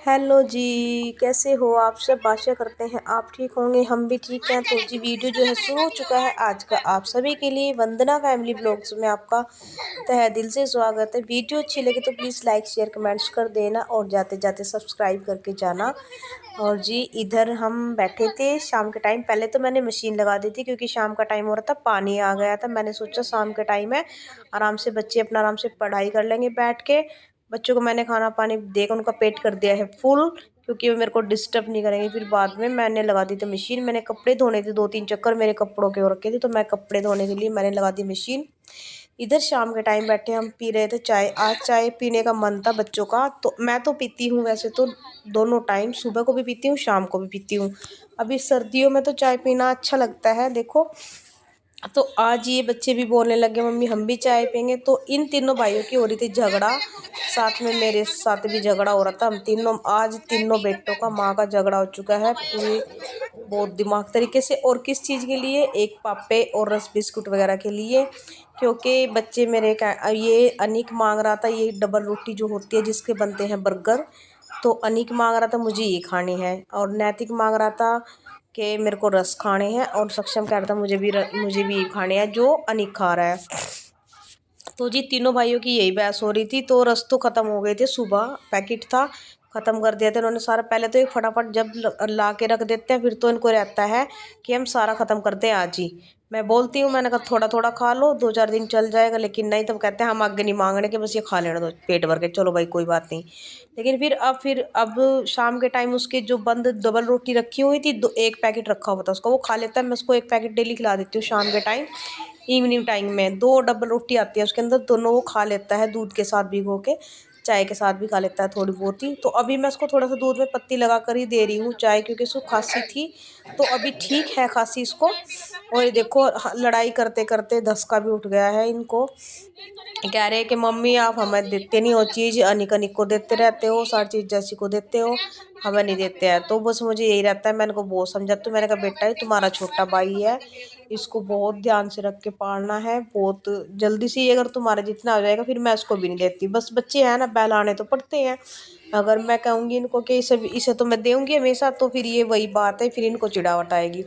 Hello जी। कैसे हो आप सब? आशा करते हैं आप ठीक होंगे, हम भी ठीक हैं। तो जी वीडियो जो है शुरू हो चुका है आज का आप सभी के लिए। वंदना फैमिली ब्लॉग्स में आपका तहे दिल से स्वागत है। वीडियो अच्छी लगे तो प्लीज़ लाइक शेयर कमेंट्स कर देना और जाते जाते सब्सक्राइब करके जाना। और जी इधर हम बैठे थे शाम के टाइम। पहले तो मैंने मशीन लगा दी थी क्योंकि शाम का टाइम हो रहा था, पानी आ गया था। मैंने सोचा शाम के टाइम है, आराम से बच्चे अपना आराम से पढ़ाई कर लेंगे बैठ के। बच्चों को मैंने खाना पानी देकर उनका पेट कर दिया है फुल, क्योंकि वो मेरे को डिस्टर्ब नहीं करेंगे। फिर बाद में मैंने लगा दी थी मशीन। मैंने कपड़े धोने थे, 2-3 चक्कर मेरे कपड़ों के हो रखे थे, तो मैं कपड़े धोने के लिए मैंने लगा दी मशीन। इधर शाम के टाइम बैठे हम पी रहे थे चाय। आज चाय पीने का मन था बच्चों का, तो मैं तो पीती हूँ वैसे तो दोनों टाइम, सुबह को भी पीती हूँ शाम को भी पीती हूँ। अभी सर्दियों में तो चाय पीना अच्छा लगता है। देखो, तो आज ये बच्चे भी बोलने लगे मम्मी हम भी चाय पियेंगे। तो इन तीनों भाइयों की हो रही थी झगड़ा, साथ में मेरे साथ भी झगड़ा हो रहा था। हम तीनों आज तीनों बेटों का माँ का झगड़ा हो चुका है पूरी बहुत दिमाग तरीके से। और किस चीज़ के लिए? एक पापे और रस बिस्कुट वगैरह के लिए। क्योंकि बच्चे मेरे का ये अनिक मांग रहा था ये डबल रोटी जो होती है जिसके बनते हैं बर्गर, तो अनिक मांग रहा था मुझे ये खानी है। और नैतिक मांग रहा था कि मेरे को रस खाने हैं। और सक्षम कह रहा था मुझे भी खाने हैं जो अनिक खा रहा है। तो जी तीनों भाइयों की यही बहस हो रही थी। तो रस तो ख़त्म हो गए थे, सुबह पैकेट था ख़त्म कर दिया था इन्होंने सारा। पहले तो एक फटाफट जब ला के रख देते हैं, फिर तो इनको रहता है कि हम सारा ख़त्म करते हैं आज ही। मैं बोलती हूँ, मैंने कहा थोड़ा थोड़ा खा लो 2-4 दिन चल जाएगा, लेकिन नहीं, तब कहते हैं हम आगे नहीं मांगने के, बस ये खा लेना दो पेट भर के, चलो भाई कोई बात नहीं। लेकिन फिर अब शाम के टाइम उसके जो बंद डबल रोटी रखी हुई थी, एक पैकेट रखा हुआ था उसका, वो खा लेता है। मैं उसको एक पैकेट डेली खिला देती हूँ शाम के टाइम। इवनिंग टाइम में 2 डबल रोटी आती है उसके अंदर, दोनों वो खा लेता है दूध के साथ भिगो के, चाय के साथ भी खा लेता है थोड़ी बहुत ही। तो अभी मैं उसको थोड़ा सा दूध में पत्ती लगा कर ही दे रही हूँ चाय, क्योंकि उसको खांसी थी, तो अभी ठीक है खांसी इसको। और ये देखो लड़ाई करते करते धसका भी उठ गया है इनको। कह रहे हैं कि मम्मी आप हमें देते नहीं हो चीज़, अनिक अनिक को देते रहते हो, सारी चीज़ जैसी को देते हो, हमें नहीं देते हैं। तो बस मुझे यही रहता है, मैंने को बहुत समझाती हूँ। मैंने कहा बेटा ये तुम्हारा छोटा भाई है, इसको बहुत ध्यान से रख के पालना है। बहुत जल्दी से ये अगर तुम्हारे जितना हो जाएगा फिर मैं इसको भी नहीं देती। बस बच्चे हैं ना, बहलाने तो पड़ते हैं। अगर मैं कहूँगी इनको कि इसे तो मैं दूँगी हमेशा, तो फिर ये वही बात है, फिर इनको चिढ़ावट आएगी।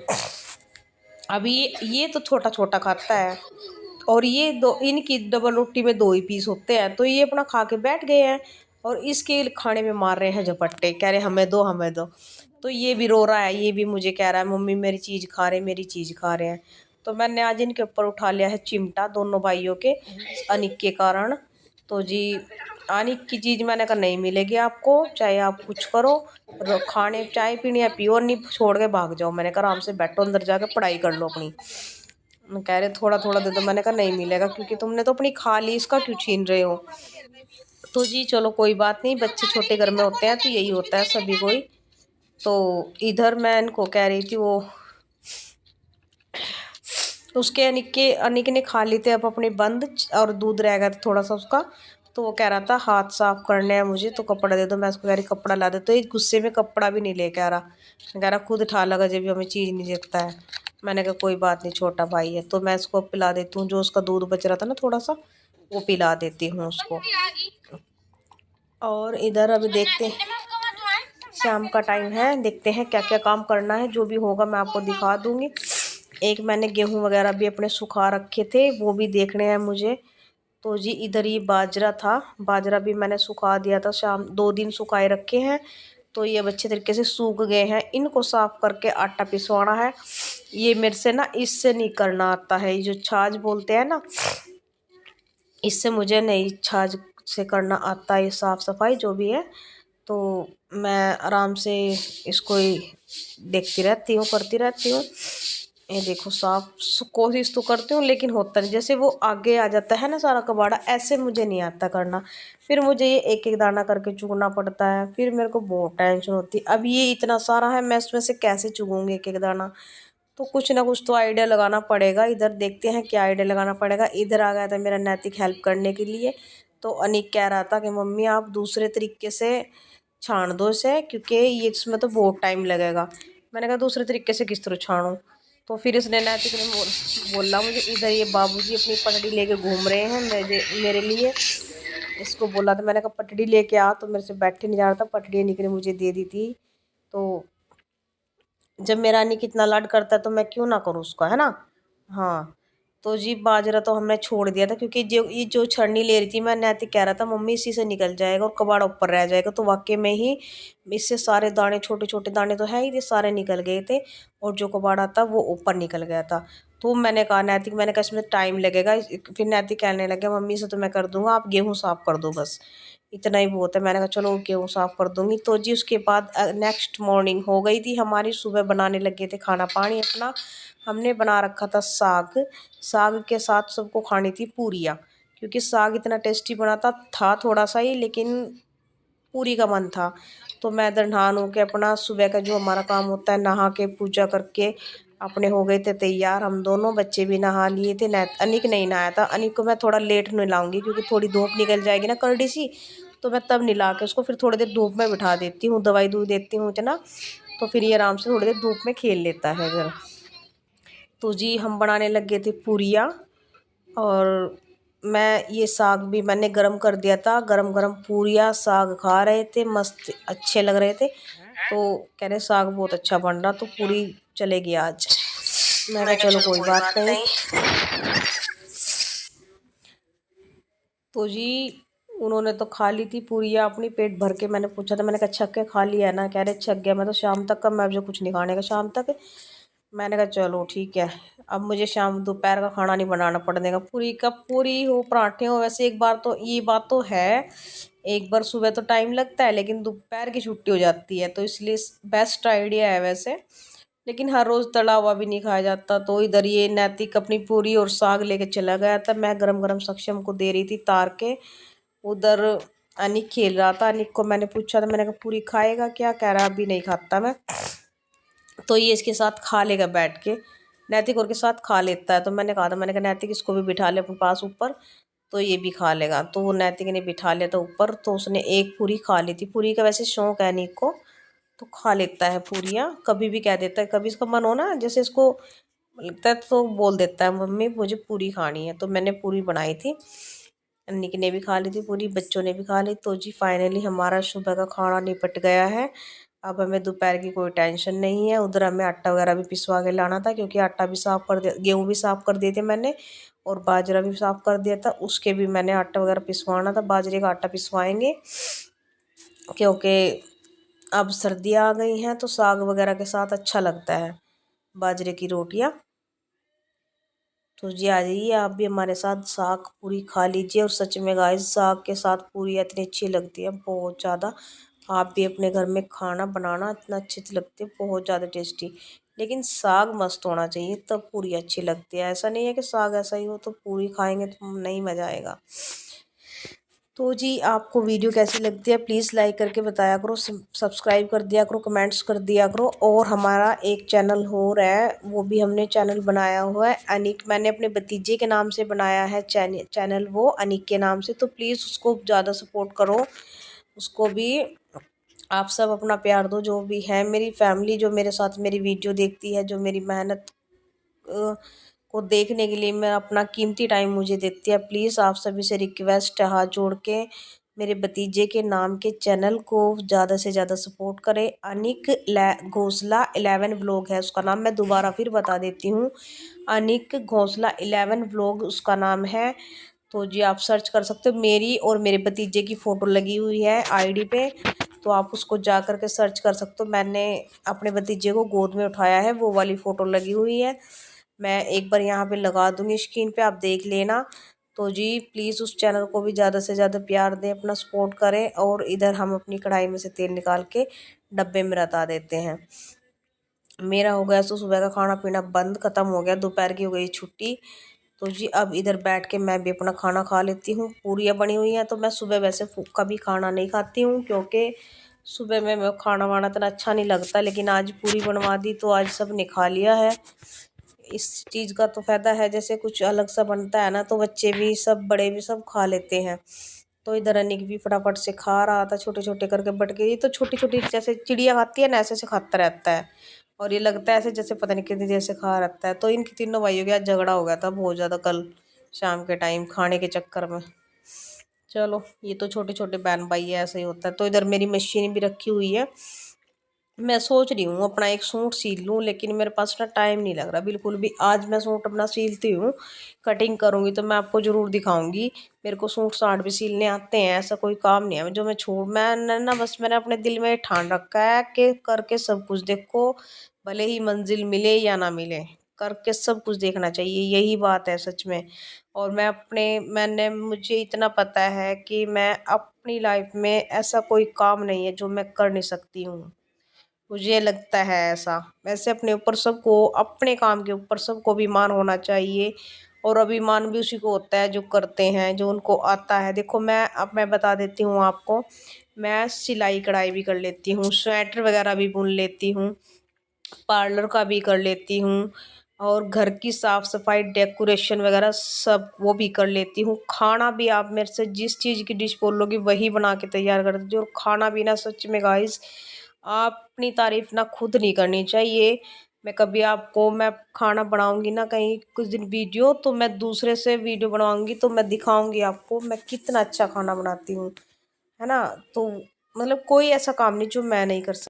अभी ये तो छोटा छोटा खाता है, और ये दो इनकी डबल रोटी में 2 ही पीस होते हैं, तो ये अपना खा के बैठ गए हैं। और इसके खाने में मार रहे हैं झपट्टे, कह रहे हमें दो हमें दो। तो ये भी रो रहा है, ये भी मुझे कह रहा है मम्मी मेरी चीज़ खा रहे मेरी चीज़ खा रहे हैं। तो मैंने आज इनके ऊपर उठा लिया है चिमटा दोनों भाइयों के, अनिक के कारण। तो जी अनिक की चीज़ मैंने कहा नहीं मिलेगी आपको, चाहे आप कुछ करो, खाने चाय पीनी है पियो, नहीं छोड़ के भाग जाओ। मैंने कहा आराम से बैठो अंदर जाकर पढ़ाई कर लो अपनी। कह रहे थोड़ा थोड़ा दे दो, मैंने कहा नहीं मिलेगा, क्योंकि तुमने तो अपनी खा ली, इसका क्यों छीन रहे हो। तो जी चलो कोई बात नहीं, बच्चे छोटे घर में होते हैं तो यही होता है सभी को ही। तो इधर मैं इनको कह रही थी, वो उसके अनिक ने खा ली थे अब अपने बंद, और दूध रह गया था थोड़ा सा उसका। तो वो कह रहा था हाथ साफ करने हैं मुझे, तो कपड़ा दे दो। मैं उसको कह रही कपड़ा ला दे, तो एक गुस्से में कपड़ा भी नहीं लेके आ रहा। कह रहा खुद उठा लगा जब भी हमें चीज़ नहीं देता है। मैंने कहा कोई बात नहीं, छोटा भाई है, तो मैं इसको पिला देती हूँ। जो उसका दूध बच रहा था ना थोड़ा सा, वो पिला देती हूँ उसको। और इधर अभी देखते हैं, शाम का टाइम है, देखते हैं क्या क्या काम करना है। जो भी होगा मैं आपको दिखा दूँगी। एक मैंने गेहूँ वगैरह भी अपने सुखा रखे थे, वो भी देखने हैं मुझे। तो जी इधर ये बाजरा था, बाजरा भी मैंने सुखा दिया था, शाम 2 दिन सुखाए रखे हैं। तो ये अब अच्छे तरीके से सूख गए हैं, इनको साफ़ करके आटा पिसवाना है। ये मेरे से ना इससे नहीं करना आता है, ये जो छाछ बोलते हैं ना, इससे मुझे नहीं छाछ से करना आता है, ये साफ़ सफाई जो भी है। तो मैं आराम से इसको ही देखती रहती हूँ, करती रहती हूँ। ये देखो साफ कोशिश तो करती हूँ, लेकिन होता नहीं। जैसे वो आगे आ जाता है ना सारा कबाड़ा, ऐसे मुझे नहीं आता करना। फिर मुझे ये एक एक दाना करके चुगना पड़ता है, फिर मेरे को बहुत टेंशन होती है। अब ये इतना सारा है, मैं इसमें से कैसे चुगूँगी एक एक दाना। तो कुछ ना कुछ तो आइडिया लगाना पड़ेगा। इधर देखते हैं क्या आइडिया लगाना पड़ेगा। इधर आ गया था मेरा नैतिक हेल्प करने के लिए। तो अनिक कह रहा था कि मम्मी आप दूसरे तरीके से छान दो इसे, क्योंकि ये इसमें तो बहुत टाइम लगेगा। मैंने कहा दूसरे तरीके से किस तरह छानूं। तो फिर इसने नैतिक ने बोला मुझे, इधर ये बाबूजी अपनी पटड़ी लेके घूम रहे हैं मेरे लिए। इसको बोला था, मैंने कहा पटड़ी लेके आ, तो मेरे से बैठे नहीं जा रहा था, पटड़ी निकले मुझे दे दी थी। तो जब मेरा अनिक इतना लाड करता है तो मैं क्यों ना करूँ उसका, है ना। हाँ, तो जी बाजरा तो हमने छोड़ दिया था, क्योंकि जो छड़नी ले रही थी मैं, नैतिक कह रहा था मम्मी इसी से निकल जाएगा और कबाड़ा ऊपर रह जाएगा, तो वाकई में ही इससे सारे दाने, छोटे छोटे दाने तो है ही थे, सारे निकल गए थे, और जो कबाड़ा था वो ऊपर निकल गया था। तो मैंने कहा नैतिक, मैंने कहा इसमें टाइम लगेगा। फिर नैतिक कहने लगे मम्मी से तो मैं कर दूंगा, आप गेहूँ साफ कर दो बस, इतना ही बहुत है। मैंने कहा चलो गेहूँ साफ़ कर दूंगी। तो जी उसके बाद नेक्स्ट मॉर्निंग हो गई थी हमारी, सुबह बनाने लगे थे खाना पानी अपना। हमने बना रखा था साग, साग के साथ सबको खानी थी पूरियाँ, क्योंकि साग इतना टेस्टी बना था थोड़ा सा ही, लेकिन पूरी का मन था। तो मैं इधर नहा नु के अपना सुबह का जो हमारा काम होता है, नहा के पूजा करके अपने हो गए थे तैयार। हम दोनों बच्चे भी नहा लिए थे, अनिक नहीं नहाया था। अनिक को मैं थोड़ा लेट नहलाऊंगी, क्योंकि थोड़ी धूप निकल जाएगी ना करड़ी सी, तो मैं तब नहला के उसको फिर थोड़ी देर धूप में बिठा देती हूँ, दवाई दूध देती हूँ इतना, तो फिर ये आराम से थोड़ी देर धूप में खेल लेता है इधर। तो जी हम बनाने लग गए थे पूरियाँ, और मैं ये साग भी मैंने गरम कर दिया था, गरम गरम पूरियाँ साग खा रहे थे, मस्त अच्छे लग रहे थे। तो कह रहे साग बहुत अच्छा बन रहा, तो पूरी चलेगी आज। मैं कहा चलो कोई बात नहीं। तो जी उन्होंने तो खा ली थी पूरियाँ अपनी पेट भर के। मैंने पूछा था, मैंने कहा छक के खा लिया ना, कह रहे छक गया, मैं तो शाम तक का, मैं अब जो कुछ नहीं खाने का शाम तक। मैंने कहा चलो ठीक है, अब मुझे शाम दोपहर का खाना नहीं बनाना पड़ने का। पूरी का पूरी हो पराठे हो, वैसे एक बार तो ये बात तो है, एक बार सुबह तो टाइम लगता है, लेकिन दोपहर की छुट्टी हो जाती है, तो इसलिए बेस्ट आइडिया है वैसे। लेकिन हर रोज़ तला हुआ भी नहीं खाया जाता। तो इधर ये नैतिक अपनी पूरी और साग लेके चला गया था, मैं गरम गरम सक्षम को दे रही थी तार के। उधर अनिक खेल रहा था, अनिक को मैंने पूछा था, मैंने कहा पूरी खाएगा क्या, कह रहा अभी नहीं खाता मैं। तो ये इसके साथ खा लेगा बैठ के, नैतिक और के साथ खा लेता है। तो मैंने कहा था, मैंने कहा नैतिक इसको भी बिठा ले अपने पास ऊपर, तो ये भी खा लेगा। तो वो नैतिक ने बिठा लिया था ऊपर, तो उसने एक पूरी खा ली थी। पूरी का वैसे शौक है अनिक को, तो खा लेता है पूरियाँ, कभी भी कह देता है, कभी इसका मन हो ना, जैसे इसको लगता है तो बोल देता है मम्मी मुझे पूरी खानी है। तो मैंने पूरी बनाई थी, निक ने भी खा ली थी पूरी, बच्चों ने भी खा ली। तो जी फाइनली हमारा सुबह का खाना निपट गया है। अब हमें दोपहर की कोई टेंशन नहीं है। उधर हमें आटा वगैरह भी पिसवा के लाना था, क्योंकि आटा भी साफ़ कर दिया, गेहूँ भी साफ़ कर दिए थे मैंने, और बाजरा भी साफ़ कर दिया था, उसके भी मैंने आटा वगैरह पिसवाना था। बाजरे का आटा पिसवाएंगे, क्योंकि अब सर्दियाँ आ गई हैं, तो साग वगैरह के साथ अच्छा लगता है बाजरे की रोटियाँ। तो जी आ जाइए आप भी हमारे साथ, साग पूरी खा लीजिए। और सच में गाइस साग के साथ पूरी इतनी अच्छी लगती है, बहुत ज़्यादा। आप भी अपने घर में खाना बनाना, इतना अच्छी लगती है, बहुत ज़्यादा टेस्टी। लेकिन साग मस्त होना चाहिए तब पूरी अच्छी लगती है, ऐसा नहीं है कि साग ऐसा ही हो तो पूरी खाएंगे तो नहीं मज़ा आएगा। तो जी आपको वीडियो कैसी लगती है प्लीज़ लाइक करके बताया करो, सब्सक्राइब कर दिया करो, कमेंट्स कर दिया करो। और हमारा एक चैनल हो रहा है, वो भी हमने चैनल बनाया हुआ है अनिक, मैंने अपने भतीजे के नाम से बनाया है चैनल वो अनिक के नाम से। तो प्लीज़ उसको ज़्यादा सपोर्ट करो, उसको भी आप सब अपना प्यार दो। जो भी है मेरी फैमिली, जो मेरे साथ मेरी वीडियो देखती है, जो मेरी मेहनत को देखने के लिए मैं अपना कीमती टाइम मुझे देती है, प्लीज़ आप सभी से रिक्वेस्ट है हाथ जोड़ के, मेरे भतीजे के नाम के चैनल को ज़्यादा से ज़्यादा सपोर्ट करें। अनिक घोंसला 11 व्लॉग है उसका नाम, मैं दोबारा फिर बता देती हूँ, अनिक घोंसला 11 व्लॉग उसका नाम है। तो जी आप सर्च कर सकते हो, मेरी और मेरे भतीजे की फ़ोटो लगी हुई है आईडी पे, तो आप उसको जा कर के सर्च कर सकते हो। मैंने अपने भतीजे को गोद में उठाया है, वो वाली फ़ोटो लगी हुई है, मैं एक बार यहाँ पे लगा दूँगी स्क्रीन पे, आप देख लेना। तो जी प्लीज़ उस चैनल को भी ज़्यादा से ज़्यादा प्यार दें, अपना सपोर्ट करें। और इधर हम अपनी कढ़ाई में से तेल निकाल के डब्बे में रता देते हैं। मेरा हो गया तो सुबह का खाना पीना बंद, ख़त्म हो गया, दोपहर की हो गई छुट्टी। तो जी अब इधर बैठ के मैं भी अपना खाना खा लेती हूँ। पूरियाँ बनी हुई हैं, तो मैं सुबह वैसे कभी खाना नहीं खाती हूँ, क्योंकि सुबह में मैं खाना वाना इतना अच्छा नहीं लगता, लेकिन आज पूरी बनवा दी तो आज सब ने खा लिया है। इस चीज़ का तो फ़ायदा है, जैसे कुछ अलग सा बनता है ना, तो बच्चे भी सब बड़े भी सब खा लेते हैं। तो इधर अनिक भी फटाफट से खा रहा था, छोटे छोटे करके बट के, ये तो छोटी छोटी जैसे चिड़िया खाती है ना, ऐसे ऐसे खाता रहता है, और ये लगता है ऐसे जैसे पता नहीं कितनी देर से खा रहता है। तो इनकी तीनों भाइयों के आज झगड़ा हो गया था बहुत ज़्यादा कल शाम के टाइम खाने के चक्कर में। चलो ये तो छोटे छोटे बहन भाई है, ऐसा ही होता है। तो इधर मेरी मशीन भी रखी हुई है। मैं सोच रही हूँ अपना एक सूट सील लूँ, लेकिन मेरे पास ना टाइम नहीं लग रहा बिल्कुल भी। आज मैं सूट अपना सीलती हूँ, कटिंग करूँगी तो मैं आपको ज़रूर दिखाऊंगी। मेरे को सूट साट भी सीलने आते हैं, ऐसा कोई काम नहीं है जो मैं छोड़। मैंने ना बस मैंने अपने दिल में ठान रखा है कि करके सब कुछ देखो, भले ही मंजिल मिले या ना मिले, करके सब कुछ देखना चाहिए, यही बात है सच में। और मैंने मुझे इतना पता है कि मैं अपनी लाइफ में ऐसा कोई काम नहीं है जो मैं कर नहीं सकती हूँ। मुझे लगता है ऐसा। वैसे अपने ऊपर सबको, अपने काम के ऊपर सबको अभिमान होना चाहिए, और अभिमान भी उसी को होता है जो करते हैं, जो उनको आता है। देखो मैं बता देती हूँ आपको, मैं सिलाई कढ़ाई भी कर लेती हूँ, स्वेटर वगैरह भी बुन लेती हूँ, पार्लर का भी कर लेती हूँ, और घर की साफ सफाई डेकोरेशन वगैरह सब वो भी कर लेती हूँ। खाना भी आप मेरे से जिस चीज़ की डिश बोलोगे वही बना के तैयार कर देती हूँ। और खाना भी ना सच में गाइस, आप अपनी तारीफ ना खुद नहीं करनी चाहिए। मैं कभी आपको, मैं खाना बनाऊंगी ना कहीं कुछ दिन वीडियो, तो मैं दूसरे से वीडियो बनवाऊंगी तो मैं दिखाऊंगी आपको मैं कितना अच्छा खाना बनाती हूँ, है ना। तो मतलब कोई ऐसा काम नहीं जो मैं नहीं कर सकती।